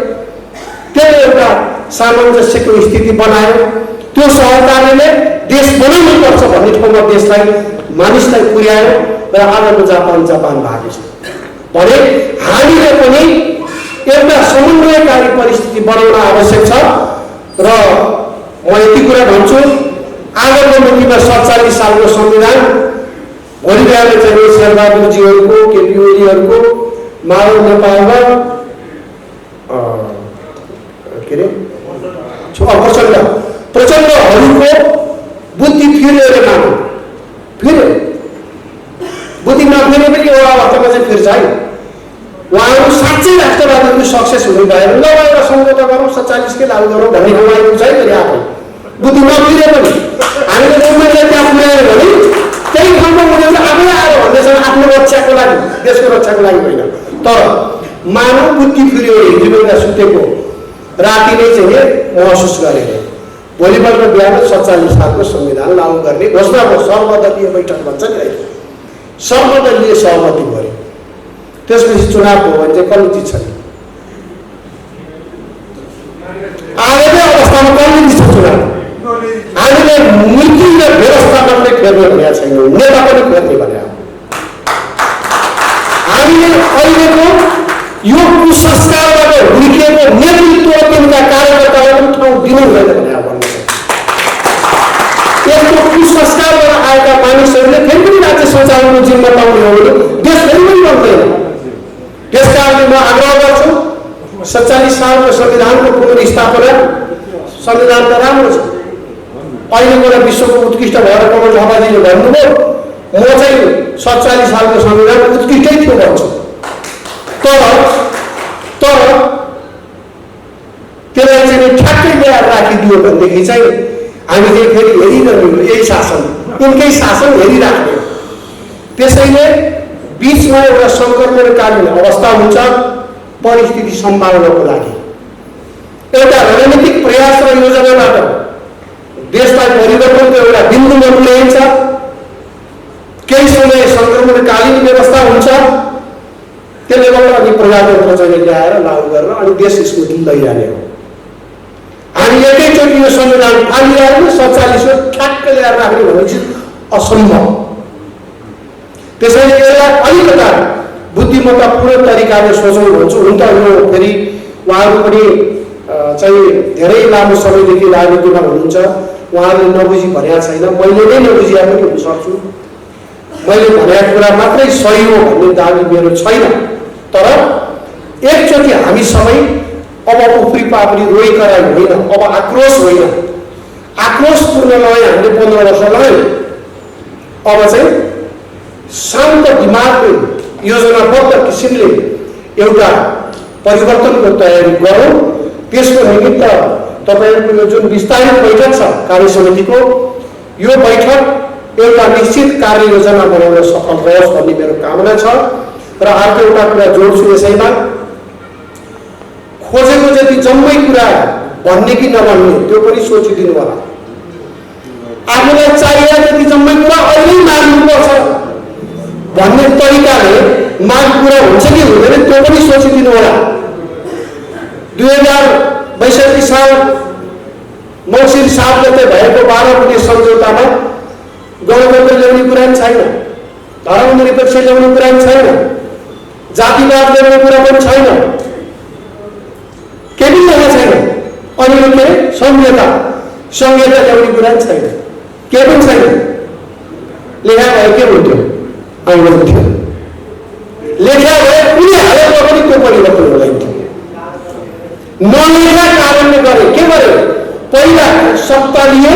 Speaker 1: त्यसले एउटा सामञ्जस्यको स्थिति बनायो। त्यो सहकार्यले देश बनाउनुपर्छ भन्ने ठाउँमा देशलाई मानिसलाई पुर्यायो र आजको जापान भएको छ भने हामीले पनि एउटा समन्वयकारी परिस्थिति बनाउन आवश्यक छ। र म यति कुरा भन्छु, आजको मितिमा 47 सालको संविधान भोलि बिहान चाहिँ शेरबहादुरजीहरूको, केपी ओलीहरूको, माधव नेपालमा के अरे प्रचण्डहरूको बुद्धि फिरेर मान्यो। बुद्धि नफेरे पनि एउटा अवस्थामा चाहिँ फिर्छ है। उहाँहरू साँच्चै राष्ट्रवादीको सक्सेस हुने भएर ल एउटा सम्झौता गरौँ, 47 लागू गरौँ भन्ने ठाउँमा आइपुग्छ है। फेरि आफै बुद्धि नफिरे पनि हामीले गभर्मेन्टलाई त्यहाँ पुर्यायो भने त्यही ठाउँमा उनीहरू आफै आएर भन्दैछन् आफ्नो रक्षाको लागि, देशको रक्षाको लागि होइन। तर मानव बुद्धि फिर्यो, हिजोभन्दा सुतेको राति नै चाहिँ महसुस गरे। भोलिपल्ट बिहान 47 सालको संविधान लागू गर्ने घोषणा भयो। सर्वदलीय बैठक भन्छ नि अहिले, सर्वदलीय सहमति गरे। त्यसपछि चुनाव भयो भने चाहिँ कसले जित्छ? आजकै अवस्थामा कसले जित्छ चुनाव? हामीले नीति र व्यवस्थापनले फेर्ने भनेका छैनौँ, नेता पनि फेर्ने भने। हामीले अहिलेको यो कुसंस्कारबाट हुर्किएको नेतृत्व तिनका कार्यकर्तालाई पनि ठाउँ दिनु हुँदैन भने भन्नु। यस्तो कुसंस्कारबाट आएका मानिसहरूले फेरि पनि राज्य सञ्चालनको जिम्मा पाउने हो भने देश फेरि पनि बन्दैन। त्यसकारणले म आग्रह गर्छु, 47 सालको संविधानको पुनर्स्थापना, संविधान त राम्रो छ। अहिलेको विश्वको उत्कृष्ट भएर कमल थापाजीले भन्नुभयो, म चाहिँ 47 सालको संविधान उत्कृष्टै थियो भन्छु। तर त्यसलाई चाहिँ ठ्याक्कै ल्याएर राखिदियो भनेदेखि चाहिँ हामी चाहिँ फेरि हेरिरहने, यही शासन, यिनकै शासन हेरिराख्ने। त्यसैले बिचमा एउटा सङ्कटकालीन अवस्था हुन्छ परिस्थिति सम्हाल्नको लागि। एउटा रणनीतिक प्रयास र योजनाबाट देशलाई परिवर्तनको एउटा बिन्दुमा पुर्याइन्छ। केही समय सङ्क्रमणकालीन व्यवस्था हुन्छ, त्यसले गर्दा अनि प्रजातन्त्र चाहिँ ल्याएर लागू गरेर अनि देश स्मृति लैजाने हो। हामी एकैचोटि यो संविधान फालिरहेको 47 ठ्याक्कै ल्याएर राख्ने भनेपछि असम्भव। त्यसैले यसलाई अलिकता बुद्धिमत्तापूर्ण तरिकाले सोचौँ भन्छु। हुन त यो फेरि उहाँहरू पनि चाहिँ धेरै लामो समयदेखि राजनीतिमा हुनुहुन्छ, उहाँहरूले नबुझी भनेको छैन, मैले नै नबुझिया पनि हुन सक्छु। मैले भनेको कुरा मात्रै सही हो भन्ने दाबी मेरो छैन। तर एकचोटि हामी सबै अब उफ्री पापडी रोइ कराई होइन, अब आक्रोश होइन, आक्रोशपूर्ण लडाइँ हामीले 15 वर्ष लड्यौँ। अब चाहिँ शान्त दिमागले योजनाबद्ध किसिमले एउटा परिवर्तनको तयारी गरौँ। त्यसको निमित्त तपाईँहरूको यो जुन विस्तारित बैठक छ कार्य समितिको, यो बैठक एउटा निश्चित कार्ययोजना बनाउन सफल रहोस् भन्ने मेरो कामना छ। र अर्को एउटा कुरा जोड्छु यसैमा, खोजेको जति जम्मै कुरा भन्ने कि नभन्ने त्यो पनि सोचिदिनु होला। आफूलाई चाहिएको जति जम्मै कुरा अहिले माग्नुपर्छ भन्ने तरिकाले माग पुरा हुन्छ कि हुँदैन त्यो पनि सोचिदिनु होला। 2062 साल मङ्सिर 7 गते भएको 12 बुँदे सम्झौतामा गणतन्त्र ल्याउने कुरा छैन, धर्मनिरपेक्ष ल्याउने कुरा छैन, जातिवाद गर्ने कुरा पनि छैन, केही पनि लेखा छैन। अनि के अरे संहिता ल्याउने कुरा पनि छैन, केही पनि छैन। लेखा भए के हुन्थ्यो, आउँदैन थियो। लेखा भए कुनै हालतमा पनि त्यो परिवर्तन हुँदैन थियो। नलेखा कारणले गरे के गर्यो, पहिला सत्ता लिए,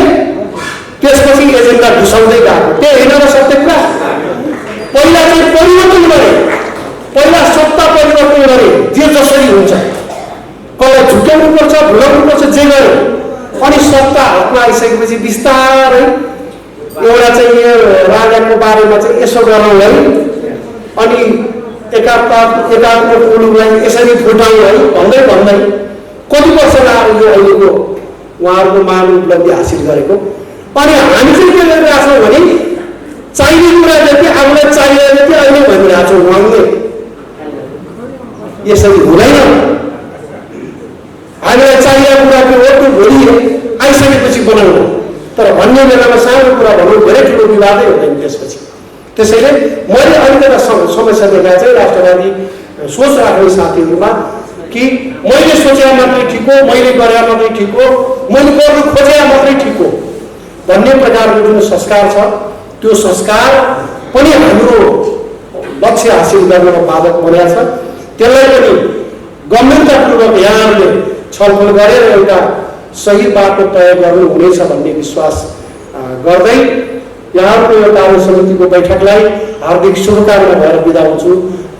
Speaker 1: त्यसपछि एजेन्डा घुसाउँदै गएको। त्यो होइन र सत्य कुरा। पहिला चाहिँ परिवर्तन गरे, पहिला सत्ता परिवर्तन गरे, जे जसरी हुन्छ, कसलाई झुक्याउनु पर्छ, भुलाउनु पर्छ, जे गर्यो। अनि सत्ता हातमा आइसकेपछि बिस्तारै एउटा चाहिँ यो राजाको बारेमा चाहिँ यसो गरौँ है, अनि एकात्मक मुलुकलाई यसरी फुटाउँ है भन्दै कति वर्ष लाग्यो यो अहिलेको उहाँहरूको महान उपलब्धि हासिल गरेको। अनि हामी चाहिँ के गरिरहेको छौँ भने चाहिने कुरा जति आफूलाई चाहिएको जति अहिले भनिरहेको छौँ उहाँले यसरी हुँदैन। हामीलाई चाहिएको कुरा के हो, त्यो भोलि आइसकेपछि बनाउनु, तर भन्ने बेलामा सानो कुरा भनौँ धेरै ठुलो विवादै हुँदैन त्यसपछि। त्यसैले मैले अलिकता समस्या देखाएको चाहिँ राष्ट्रवादी सोच राख्ने साथीहरूमा कि मैले सोचे मात्रै ठिक हो, मैले गरे मात्रै ठिक हो, मैले गर्नु खोजे मात्रै ठिक हो भन्ने प्रकारको जुन संस्कार छ, त्यो संस्कार पनि हाम्रो लक्ष्य हासिल गर्नमा बाधक बनेको छ। त्यसलाई पनि गम्भीरतापूर्वक यहाँहरूले छलफल गरेर एउटा सही बाटो तय गर्नुहुनेछ भन्ने विश्वास गर्दै यहाँहरूको यो कार्य समितिको बैठकलाई हार्दिक शुभकामना भएर बिदा हुन्छु।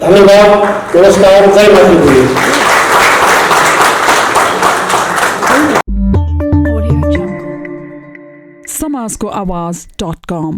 Speaker 1: धन्यवाद, नमस्कार, जय मातृभूमि।
Speaker 2: समाजको आवाज.com